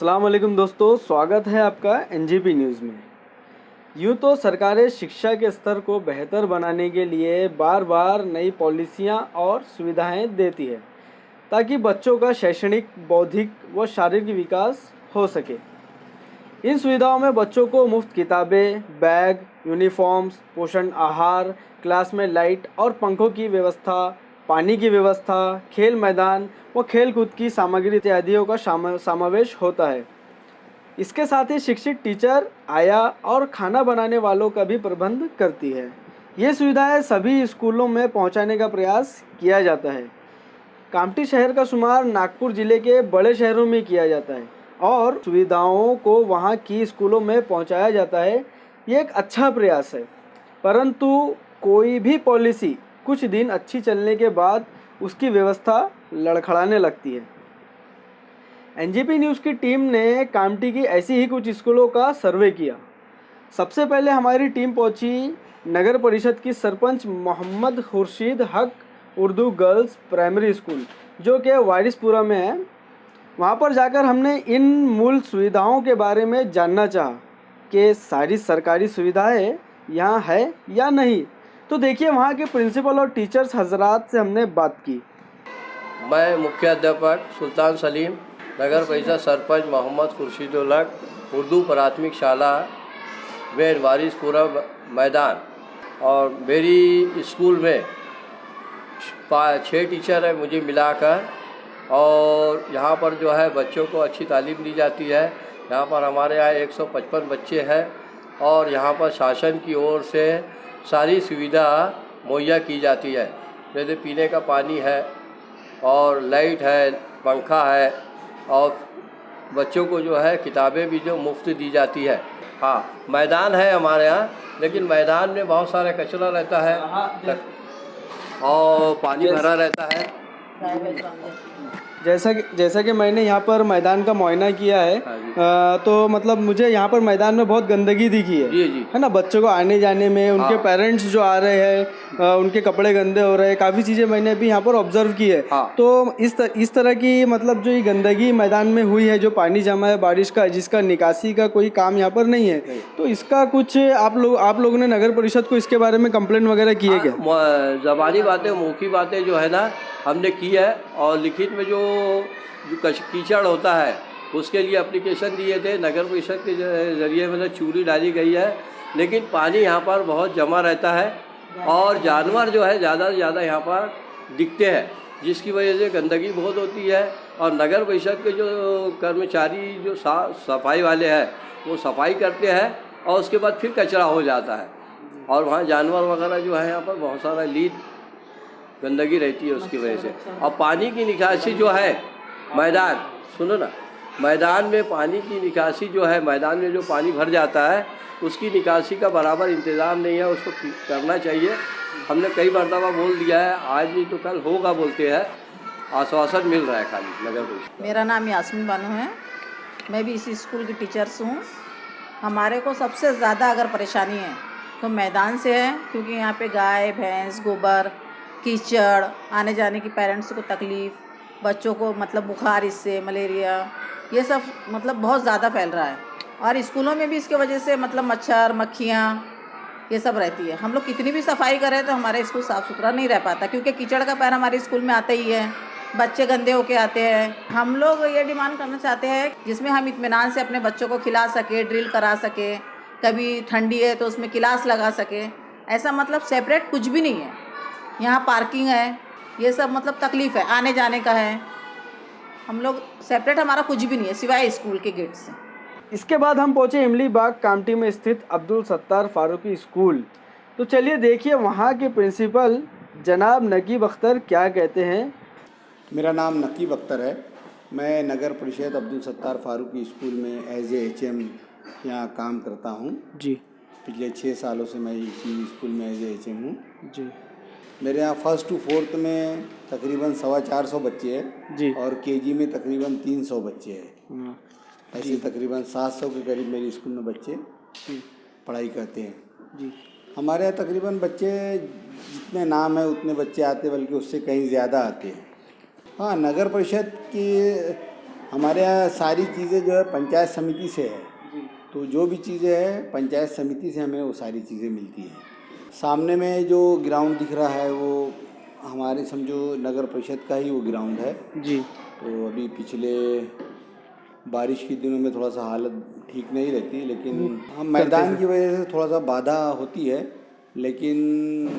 अस्सलाम वालेकुम दोस्तों, स्वागत है आपका एनजीपी न्यूज़ में। यूँ तो सरकारें शिक्षा के स्तर को बेहतर बनाने के लिए बार बार नई पॉलिसियाँ और सुविधाएं देती है ताकि बच्चों का शैक्षणिक, बौद्धिक व शारीरिक विकास हो सके। इन सुविधाओं में बच्चों को मुफ्त किताबें, बैग, यूनिफॉर्म्स, पोषण आहार, क्लास में लाइट और पंखों की व्यवस्था, पानी की व्यवस्था, खेल मैदान व खेल कूद की सामग्री इत्यादियों का समावेश होता है। इसके साथ ही शिक्षित टीचर, आया और खाना बनाने वालों का भी प्रबंध करती है। ये सुविधाएं सभी स्कूलों में पहुंचाने का प्रयास किया जाता है। कामठी शहर का शुमार नागपुर ज़िले के बड़े शहरों में किया जाता है और सुविधाओं को वहां की स्कूलों में पहुंचाया जाता है। ये एक अच्छा प्रयास है, परंतु कोई भी पॉलिसी कुछ दिन अच्छी चलने के बाद उसकी व्यवस्था लड़खड़ाने लगती है। एनजीपी न्यूज़ की टीम ने कामठी की ऐसी ही कुछ स्कूलों का सर्वे किया। सबसे पहले हमारी टीम पहुंची नगर परिषद की सरपंच मोहम्मद खुर्शीद हक उर्दू गर्ल्स प्राइमरी स्कूल, जो कि वारिसपुरा में है। वहां पर जाकर हमने इन मूल सुविधाओं के बारे में जानना चाहा कि सारी सरकारी सुविधाएं यहाँ है या नहीं। तो देखिए, वहाँ के प्रिंसिपल और टीचर्स हजरात से हमने बात की। मैं मुख्य अध्यापक सुल्तान सलीम, नगर परिषद सरपंच मोहम्मद खुर्शीद हक, उर्दू प्राथमिक शाला में वारिसपुरा मैदान, और मेरी स्कूल में 6 टीचर है मुझे मिलाकर, और यहाँ पर जो है बच्चों को अच्छी तालीम दी जाती है। यहाँ पर हमारे यहाँ 155 बच्चे हैं और यहाँ पर शासन की ओर से सारी सुविधा मुहैया की जाती है, जैसे पीने का पानी है और लाइट है, पंखा है, और बच्चों को जो है किताबें भी जो मुफ्त दी जाती है। हाँ, मैदान है हमारे यहाँ, लेकिन मैदान में बहुत सारा कचरा रहता है और पानी भरा रहता है। जैसा कि मैंने यहाँ पर मैदान का मुआयना किया है, तो मतलब मुझे यहाँ पर मैदान में बहुत गंदगी दिखी है। जी। है ना, बच्चों को आने जाने में, उनके पेरेंट्स जो आ रहे हैं, उनके कपड़े गंदे हो रहे हैं, काफ़ी चीज़ें मैंने भी यहाँ पर ऑब्जर्व की है। तो इस तरह की मतलब जो ये गंदगी मैदान में हुई है, जो पानी जमा है बारिश का, जिसका निकासी का कोई काम यहाँ पर नहीं है, तो इसका कुछ आप लोगों ने नगर परिषद को इसके बारे में कंप्लेंट वगैरह की है क्या? ज़बानी बातें, मौखी बातें जो है ना हमने की है, और लिखित में जो कीचड़ होता है उसके लिए एप्लीकेशन दिए थे। नगर परिषद के ज़रिए मतलब चूड़ी डाली गई है, लेकिन पानी यहाँ पर बहुत जमा रहता है और जानवर जो है ज़्यादा से ज़्यादा यहाँ पर दिखते हैं, जिसकी वजह से गंदगी बहुत होती है। और नगर परिषद के जो कर्मचारी जो सफाई वाले हैं वो सफाई करते हैं और उसके बाद फिर कचरा हो जाता है, और वहाँ जानवर वगैरह जो है यहाँ पर बहुत सारा लीद गंदगी रहती है उसकी वजह से। और पानी की निकासी जो है मैदान, सुनो ना, मैदान में पानी की निकासी जो है, मैदान में जो पानी भर जाता है उसकी निकासी का बराबर इंतज़ाम नहीं है, उसको करना चाहिए। हमने कई मरतबा बोल दिया है, आज नहीं तो कल होगा बोलते हैं, आश्वासन मिल रहा है खाली नगर परिषद। मेरा नाम यास्मीन बानो है, मैं भी इसी स्कूल की टीचर्स हूँ। हमारे को सबसे ज़्यादा अगर परेशानी है तो मैदान से है, क्योंकि यहाँ पे गाय भैंस, गोबर, कीचड़, आने जाने की पेरेंट्स को तकलीफ़, बच्चों को मतलब बुखार, इससे मलेरिया, ये सब मतलब बहुत ज़्यादा फैल रहा है। और स्कूलों में भी इसके वजह से मतलब मच्छर, मक्खियाँ, ये सब रहती है। हम लोग कितनी भी सफाई करें तो हमारा स्कूल साफ़ सुथरा नहीं रह पाता, क्योंकि कीचड़ का पैर हमारे स्कूल में आता ही है, बच्चे गंदे होके आते हैं। हम लोग ये डिमांड करना चाहते हैं जिसमें हम इत्मीनान से अपने बच्चों को खिला सके, ड्रिल करा सके, कभी ठंडी है तो उसमें क्लास लगा सके। ऐसा मतलब सेपरेट कुछ भी नहीं है। यहाँ पार्किंग है, ये सब मतलब तकलीफ़ है, आने जाने का है। हम लोग सेपरेट हमारा कुछ भी नहीं है सिवाय स्कूल के गेट से। इसके बाद हम पहुँचे इमली बाग कामठी में स्थित अब्दुल सत्तार फारूकी स्कूल। तो चलिए देखिए वहाँ के प्रिंसिपल जनाब नकीब अख्तर क्या कहते हैं। मेरा नाम नकीब अख्तर है। मैं नगर परिषद अब्दुल सत्तार फारूकी स्कूल में एज ए HM यहाँ काम करता हूँ जी। पिछले 6 सालों से मैं इसी स्कूल में एज ए HM हूँ जी। मेरे यहाँ 1st to 4th में तकरीबन 450 बच्चे हैं जी, और KG में तकरीबन 300 बच्चे हैं। ऐसे तकरीबन 700 के करीब मेरे स्कूल में बच्चे पढ़ाई करते हैं जी। हमारे यहाँ तकरीबन बच्चे जितने नाम है उतने बच्चे आते, बल्कि उससे कहीं ज़्यादा आते हैं। हाँ, नगर परिषद की हमारे यहाँ सारी चीज़ें जो है पंचायत समिति से है, जी तो जो भी चीज़ें हैं पंचायत समिति से हमें वो सारी चीज़ें मिलती हैं। सामने में जो ग्राउंड दिख रहा है वो हमारे समझो नगर परिषद का ही वो ग्राउंड है। जी तो अभी पिछले बारिश के दिनों में थोड़ा सा हालत ठीक नहीं रहती, लेकिन हम मैदान की वजह से थोड़ा सा बाधा होती है, लेकिन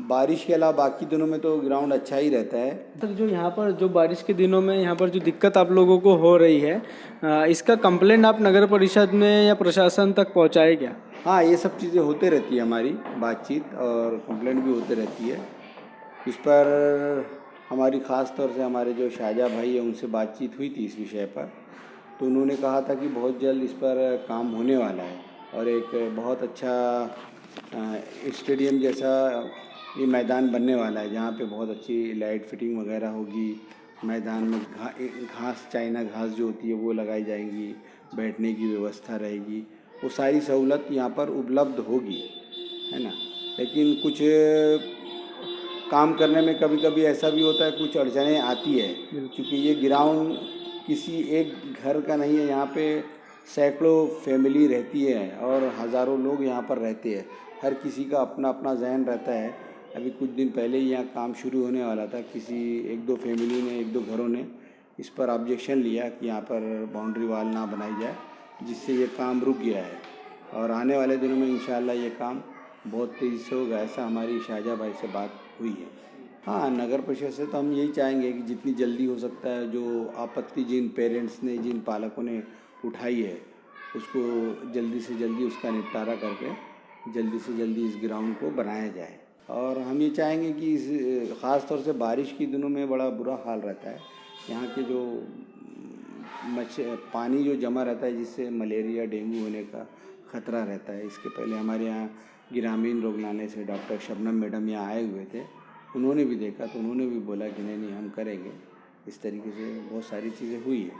बारिश के अलावा बाकी दिनों में तो ग्राउंड अच्छा ही रहता है। सर, जो यहाँ पर जो बारिश के दिनों में यहाँ पर जो दिक्कत आप लोगों को हो रही है, इसका कंप्लेंट आप नगर परिषद में या प्रशासन तक पहुँचाए क्या? हाँ, ये सब चीज़ें होते रहती है, हमारी बातचीत और कंप्लेंट भी होते रहती है। इस पर हमारी ख़ास तौर से हमारे जो शाहजहाँ भाई हैं उनसे बातचीत हुई थी इस विषय पर, तो उन्होंने कहा था कि बहुत जल्द इस पर काम होने वाला है और एक बहुत अच्छा स्टेडियम जैसा ये मैदान बनने वाला है, जहाँ पे बहुत अच्छी लाइट फिटिंग वगैरह होगी। मैदान में घास चाइना घास जो होती है वो लगाई जाएंगी, बैठने की व्यवस्था रहेगी, वो सारी सहूलत यहाँ पर उपलब्ध होगी, है ना। लेकिन कुछ काम करने में कभी कभी ऐसा भी होता है, कुछ अड़चनें आती है, क्योंकि ये ग्राउंड किसी एक घर का नहीं है। यहाँ पे सैकड़ों फैमिली रहती है और हज़ारों लोग यहाँ पर रहते हैं। हर किसी का अपना अपना जहन रहता है। अभी कुछ दिन पहले ही यहाँ काम शुरू होने वाला था, किसी एक दो फैमिली ने, एक दो घरों ने इस पर ऑब्जेक्शन लिया कि यहाँ पर बाउंड्री वाल ना बनाई जाए, जिससे ये काम रुक गया है और आने वाले दिनों में इंशाल्लाह ये काम बहुत तेज़ी से होगा, ऐसा हमारी शाहजहाँ भाई से बात हुई है। हाँ, नगर परिषद से तो हम यही चाहेंगे कि जितनी जल्दी हो सकता है जो आपत्ति जिन पेरेंट्स ने, जिन पालकों ने उठाई है, उसको जल्दी से जल्दी उसका निपटारा करके जल्दी से जल्दी इस ग्राउंड को बनाया जाए। और हम ये चाहेंगे कि इस ख़ास तौर से बारिश के दिनों में बड़ा बुरा हाल रहता है। यहाँ के जो पानी जो जमा रहता है, जिससे मलेरिया डेंगू होने का ख़तरा रहता है। इसके पहले हमारे यहाँ ग्रामीण रोगनालय से डॉक्टर शबनम मैडम यहाँ आए हुए थे, उन्होंने भी देखा तो उन्होंने भी बोला कि नहीं हम करेंगे। इस तरीके से बहुत सारी चीज़ें हुई है।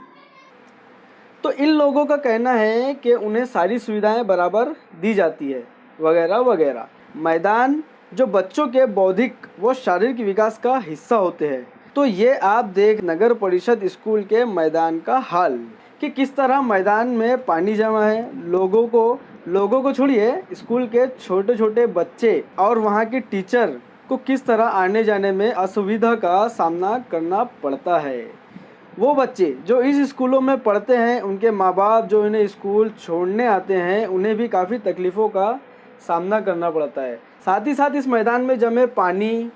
तो इन लोगों का कहना है कि उन्हें सारी सुविधाएं बराबर दी जाती है वगैरह वगैरह। मैदान जो बच्चों के बौद्धिक व शारीरिक विकास का हिस्सा होते हैं। तो ये आप देख नगर परिषद स्कूल के मैदान का हाल कि किस तरह मैदान में पानी जमा है। लोगों को छोड़िए, स्कूल के छोटे छोटे बच्चे और वहाँ के टीचर को किस तरह आने जाने में असुविधा का सामना करना पड़ता है। वो बच्चे जो इस स्कूलों में पढ़ते हैं, उनके माँ बाप जो इन्हें स्कूल छोड़ने आते हैं, उन्हें भी काफ़ी तकलीफ़ों का सामना करना पड़ता है। साथ ही साथ इस मैदान में जमे पानी,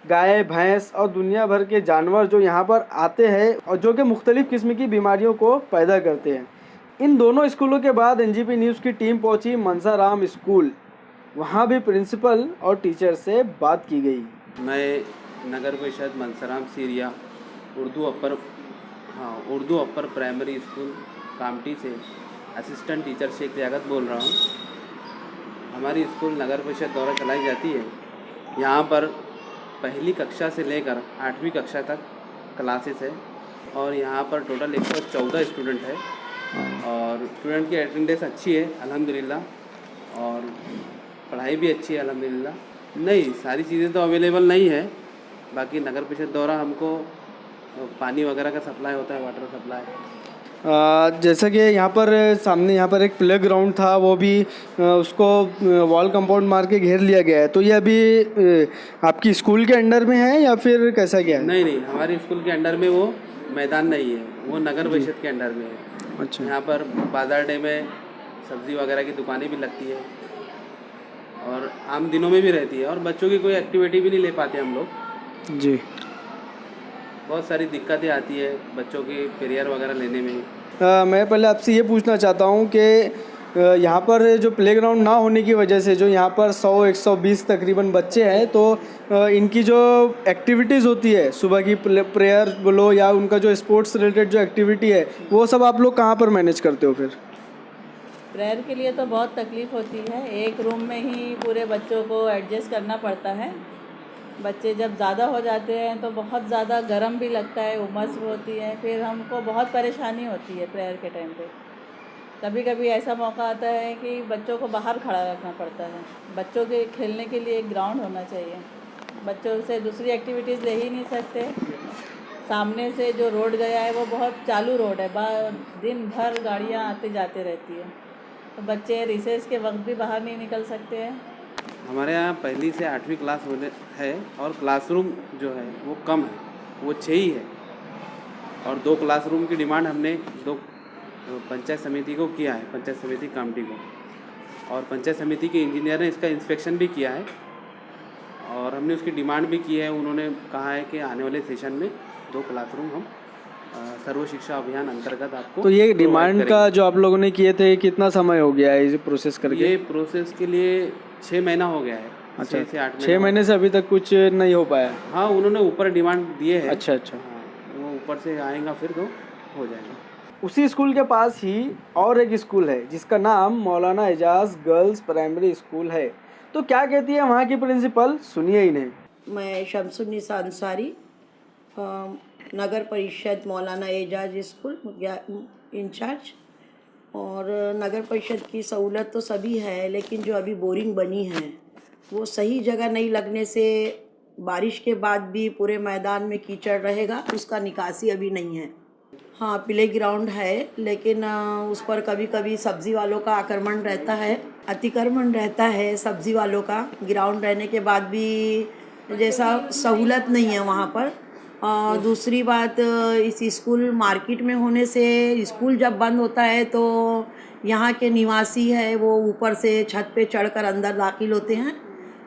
गाय भैंस और दुनिया भर के जानवर जो यहाँ पर आते हैं और जो कि मुख्तलिफ़ किस्म की बीमारियों को पैदा करते हैं। इन दोनों स्कूलों के बाद एनजीपी न्यूज़ की टीम पहुँची मनसाराम स्कूल। वहाँ भी प्रिंसिपल और टीचर से बात की गई। मैं नगर परिषद Mansaram Syria Urdu upper primary school Kamptee से असिस्टेंट टीचर शेख लियाकत बोल रहा हूँ। हमारी स्कूल नगर परिषद द्वारा चलाई जाती है। यहाँ पर पहली कक्षा से लेकर 8वीं कक्षा तक क्लासेस है और यहाँ पर टोटल 114 स्टूडेंट है और स्टूडेंट की अटेंडेंस अच्छी है अल्हम्दुलिल्लाह और पढ़ाई भी अच्छी है अल्हम्दुलिल्लाह। नहीं, सारी चीज़ें तो अवेलेबल नहीं है। बाकी नगर परिषद द्वारा हमको पानी वगैरह का सप्लाई होता है, वाटर सप्लाई। जैसा कि यहाँ पर सामने यहाँ पर एक प्ले ग्राउंड था, वो भी उसको वॉल कंपाउंड मार के घेर लिया गया है। तो ये अभी आपकी स्कूल के अंडर में है या फिर कैसा क्या है? नहीं, हमारी स्कूल के अंडर में वो मैदान नहीं है, वो नगर परिषद के अंडर में है। अच्छा। यहाँ पर बाजार डे में सब्ज़ी वगैरह की दुकानें भी लगती है और आम दिनों में भी रहती है और बच्चों की कोई एक्टिविटी भी नहीं ले पाते हम लोग जी। बहुत सारी दिक्कतें आती है बच्चों की पीरियड वगैरह लेने में। मैं पहले आपसे ये पूछना चाहता हूँ कि यहाँ पर जो प्लेग्राउंड ना होने की वजह से जो यहाँ पर 100-120 तकरीबन बच्चे हैं, तो इनकी जो एक्टिविटीज़ होती है, सुबह की प्रेयर बोलो या उनका जो स्पोर्ट्स रिलेटेड जो एक्टिविटी है, वो सब आप लोग कहाँ पर मैनेज करते हो? फिर प्रेयर के लिए तो बहुत तकलीफ़ होती है। एक रूम में ही पूरे बच्चों को एडजस्ट करना पड़ता है। बच्चे जब ज़्यादा हो जाते हैं तो बहुत ज़्यादा गर्म भी लगता है, उमस होती है, फिर हमको बहुत परेशानी होती है प्रेयर के टाइम पे। कभी कभी ऐसा मौका आता है कि बच्चों को बाहर खड़ा रखना पड़ता है। बच्चों के खेलने के लिए एक ग्राउंड होना चाहिए। बच्चों से दूसरी एक्टिविटीज़ ले ही नहीं सकते, सामने से जो रोड गया है वो बहुत चालू रोड है, दिन भर गाड़ियाँ आते जाते रहती है, तो बच्चे रिसेस के वक्त भी बाहर नहीं निकल सकते हैं। हमारे यहाँ पहली से 8वीं क्लास होने है और क्लासरूम जो है वो कम है, वो 6 ही है। और 2 क्लासरूम की डिमांड हमने 2 पंचायत समिति को किया है, पंचायत समिति कामटी को, और पंचायत समिति के इंजीनियर ने इसका इंस्पेक्शन भी किया है और हमने उसकी डिमांड भी की है। उन्होंने कहा है कि आने वाले सेशन में 2 क्लासरूम हम सर्व शिक्षा अभियान अंतर्गत आपको तो ये provide डिमांड करेंगे। का जो आप लोगों ने किए थे कितना समय हो गया है इसे प्रोसेस करके? ये प्रोसेस के लिए 6 महीना हो गया है। अच्छा, 6 से 8 6 महीने से अभी तक कुछ नहीं हो पाया? हाँ, उन्होंने ऊपर डिमांड दिए है। अच्छा अच्छा। हाँ, वो ऊपर से आएगा फिर तो हो जाएगा। उसी स्कूल के पास ही और एक स्कूल है जिसका नाम मौलाना एजाज गर्ल्स प्राइमरी स्कूल है। तो क्या कहती है वहाँ की प्रिंसिपल, सुनिए इन्हें। मैं शमसुन्निसा अंसारी, नगर परिषद मौलाना एजाज स्कूल इंचार्ज। और नगर परिषद की सहूलत तो सभी है, लेकिन जो अभी बोरिंग बनी है वो सही जगह नहीं लगने से बारिश के बाद भी पूरे मैदान में कीचड़ रहेगा, उसका निकासी अभी नहीं है। हाँ, प्ले ग्राउंड है, लेकिन उस पर कभी कभी सब्ज़ी वालों का आक्रमण रहता है, अतिक्रमण रहता है सब्ज़ी वालों का। ग्राउंड रहने के बाद भी जैसा सहूलत नहीं है वहाँ पर। दूसरी बात, इस स्कूल मार्केट में होने से स्कूल जब बंद होता है तो यहाँ के निवासी है वो ऊपर से छत पे चढ़कर अंदर दाखिल होते हैं,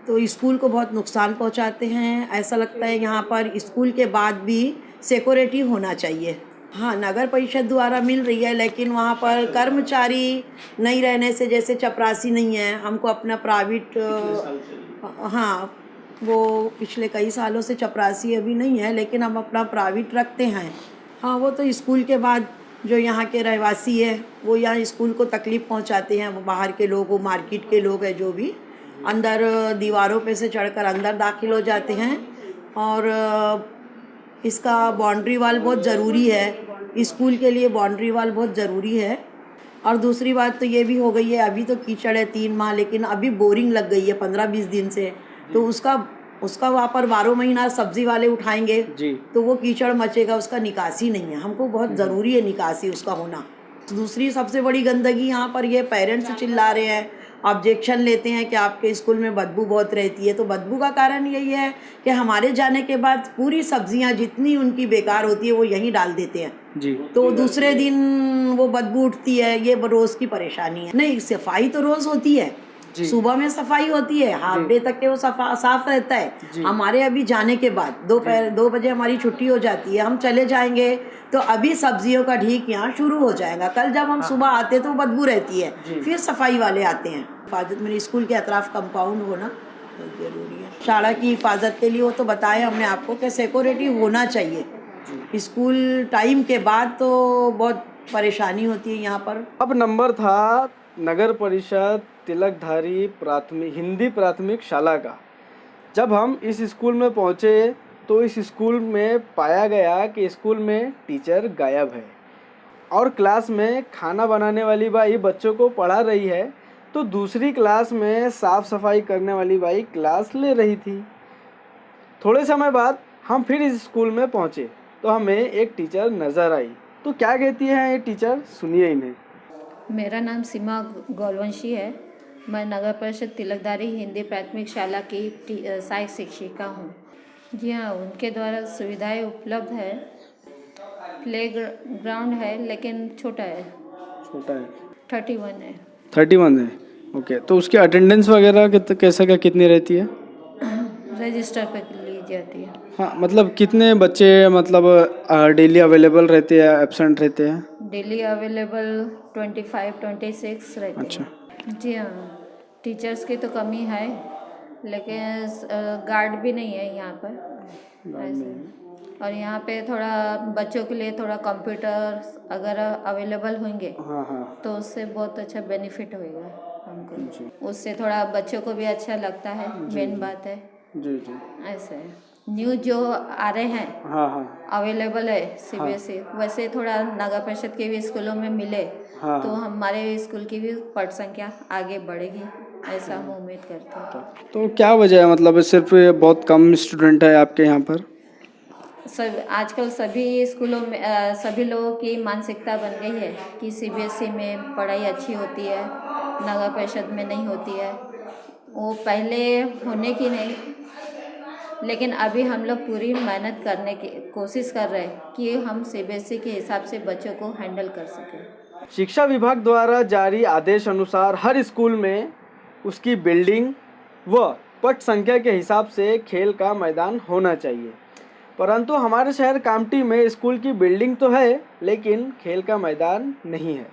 तो स्कूल को बहुत नुकसान पहुँचाते हैं। ऐसा लगता है यहाँ पर स्कूल के बाद भी सिक्योरिटी होना चाहिए। हाँ, नगर परिषद द्वारा मिल रही है, लेकिन वहाँ पर कर्मचारी नहीं रहने से, जैसे चपरासी नहीं है, हमको अपना प्राइवेट, हाँ वो पिछले कई सालों से चपरासी अभी नहीं है, लेकिन हम अपना प्राइवेट रखते हैं। हाँ, वो तो स्कूल के बाद जो यहाँ के रहवासी है वो यहाँ स्कूल को तकलीफ़ पहुँचाते हैं, वो बाहर के लोग, वो मार्केट के लोग हैं जो भी अंदर दीवारों पे से चढ़कर अंदर दाखिल हो जाते हैं। और इसका बाउंड्री वाल बहुत ज़रूरी है, स्कूल के लिए बाउंड्री वाल बहुत ज़रूरी है। और दूसरी बात तो ये भी हो गई है, अभी तो कीचड़ है 3 माह, लेकिन अभी बोरिंग लग गई है 15-20 दिन से, तो उसका वहाँ पर 12 महीना सब्ज़ी वाले उठाएंगे जी। तो वो कीचड़ मचेगा, उसका निकासी नहीं है। हमको बहुत ज़रूरी है निकासी उसका होना। दूसरी सबसे बड़ी गंदगी यहाँ पर ये पेरेंट्स चिल्ला रहे हैं, ऑब्जेक्शन लेते हैं कि आपके स्कूल में बदबू बहुत रहती है। तो बदबू का कारण यही है कि हमारे जाने के बाद पूरी सब्जियां जितनी उनकी बेकार होती है वो यहीं डाल देते हैं जी। तो दूसरे दिन वो बदबू उठती है। ये रोज़ की परेशानी है। नहीं, सफाई तो रोज़ होती है, सुबह में सफाई होती है, हाफ डे तक के वो साफ रहता है। हमारे अभी जाने के बाद दोपहर 2 बजे हमारी छुट्टी हो जाती है, हम चले जाएंगे तो अभी सब्जियों का ढीक यहाँ शुरू हो जाएगा। कल जब हम सुबह आते तो बदबू रहती है, फिर सफाई वाले आते हैं। हिफाजत मेरे स्कूल के अतराफ कंपाउंड होना बहुत ज़रूरी है। शाला की हिफाजत के लिए वो तो बताया हमने आपको कि सिक्योरिटी होना चाहिए। स्कूल टाइम के बाद तो बहुत परेशानी होती है यहाँ पर। अब नंबर था नगर परिषद तिलकधारी हिंदी प्राथमिक शाला का। जब हम इस स्कूल में पहुँचे तो इस स्कूल में पाया गया कि स्कूल में टीचर गायब है और क्लास में खाना बनाने वाली बाई बच्चों को पढ़ा रही है, तो दूसरी क्लास में साफ़ सफाई करने वाली बाई क्लास ले रही थी। थोड़े समय बाद हम फिर इस स्कूल में पहुँचे तो हमें एक टीचर नज़र आई। तो क्या कहती है ये टीचर, सुनिए इन्हें। मेरा नाम सीमा गोलवंशी है। मैं नगर परिषद तिलकधारी हिंदी प्राथमिक शाला की सहायक शिक्षिका हूँ। जी हाँ, उनके द्वारा सुविधाएं उपलब्ध है। प्ले ग्राउंड है लेकिन छोटा है, 31 है। 31 है, ओके। तो उसकी अटेंडेंस वगैरह कैसा क्या कितनी रहती है? रजिस्टर पर ली जाती है। हाँ, मतलब कितने बच्चे मतलब डेली अवेलेबल रहते हैं, एब्सेंट रहते हैं? डेली अवेलेबल 25-26 रहते हैं। अच्छा। जी हाँ, टीचर्स की तो कमी है, लेकिन गार्ड भी नहीं है यहाँ पर ऐसे। और यहाँ पे थोड़ा बच्चों के लिए थोड़ा कंप्यूटर अगर अवेलेबल होंगे तो उससे बहुत अच्छा बेनिफिट होएगा हमको। उससे थोड़ा बच्चों को भी अच्छा लगता है, मेन बात है। जी। ऐसे न्यूज़ जो आ रहे हैं अवेलेबल है CBSE, वैसे थोड़ा नगर परिषद के भी स्कूलों में मिले तो हमारे स्कूल की भी पढ़ संख्या आगे बढ़ेगी, ऐसा हम उम्मीद करते हैं। तो क्या वजह है, मतलब सिर्फ बहुत कम स्टूडेंट है आपके यहाँ पर? सब आजकल सभी स्कूलों में सभी लोगों की मानसिकता बन गई है कि सीबीएसई में पढ़ाई अच्छी होती है, नगर परिषद में नहीं होती है। वो पहले होने की नहीं, लेकिन अभी हम लोग पूरी मेहनत करने की कोशिश कर रहे हैं कि हम सीबीएसई के हिसाब से बच्चों को हैंडल कर सकें। शिक्षा विभाग द्वारा जारी आदेश अनुसार हर स्कूल में उसकी बिल्डिंग व पट संख्या के हिसाब से खेल का मैदान होना चाहिए, परंतु हमारे शहर कामटी में स्कूल की बिल्डिंग तो है लेकिन खेल का मैदान नहीं है।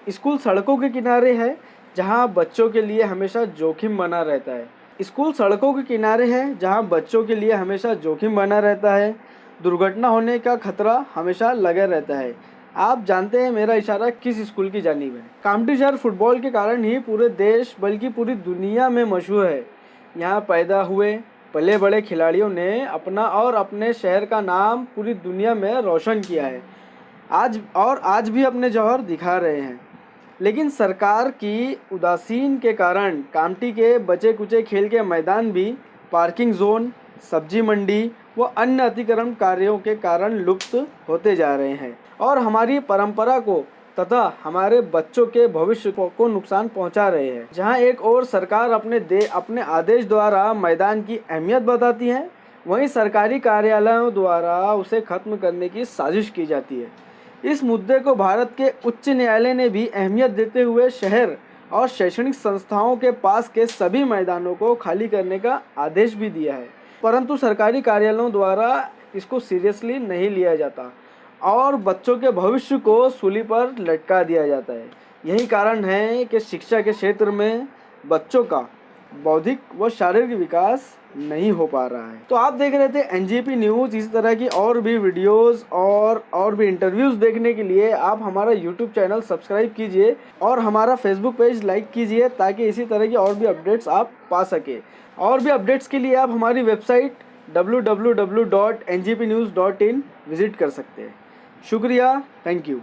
स्कूल सड़कों के किनारे है जहां बच्चों के लिए हमेशा जोखिम बना रहता है। स्कूल सड़कों के किनारे है जहां बच्चों के लिए हमेशा जोखिम बना रहता है, दुर्घटना होने का खतरा हमेशा लगा रहता है। आप जानते हैं मेरा इशारा किस स्कूल की जानिब है। कामटी शहर फुटबॉल के कारण ही पूरे देश बल्कि पूरी दुनिया में मशहूर है। यहाँ पैदा हुए पले बड़े खिलाड़ियों ने अपना और अपने शहर का नाम पूरी दुनिया में रोशन किया है, आज भी अपने जौहर दिखा रहे हैं। लेकिन सरकार की उदासीन के कारण कामटी के बचे कुचे खेल के मैदान भी पार्किंग जोन, सब्जी मंडी व अन्य अतिक्रमण कार्यों के कारण लुप्त होते जा रहे हैं और हमारी परंपरा को तथा हमारे बच्चों के भविष्य को नुकसान पहुंचा रहे हैं। जहां एक ओर सरकार अपने आदेश द्वारा मैदान की अहमियत बताती है, वहीं सरकारी कार्यालयों द्वारा उसे खत्म करने की साजिश की जाती है। इस मुद्दे को भारत के उच्च न्यायालय ने भी अहमियत देते हुए शहर और शैक्षणिक संस्थाओं के पास के सभी मैदानों को खाली करने का आदेश भी दिया है, परंतु सरकारी कार्यालयों द्वारा इसको सीरियसली नहीं लिया जाता और बच्चों के भविष्य को सूली पर लटका दिया जाता है। यही कारण है कि शिक्षा के क्षेत्र में बच्चों का बौद्धिक व शारीरिक विकास नहीं हो पा रहा है। तो आप देख रहे थे एनजीपी न्यूज़। इस तरह की और भी वीडियोस और भी इंटरव्यूज़ देखने के लिए आप हमारा यूट्यूब चैनल सब्सक्राइब कीजिए और हमारा फेसबुक पेज लाइक कीजिए ताकि इसी तरह की और भी अपडेट्स आप पा सके। और भी अपडेट्स के लिए आप हमारी वेबसाइट www.ngpnews.in विज़िट कर सकते हैं। शुक्रिया, थैंक यू।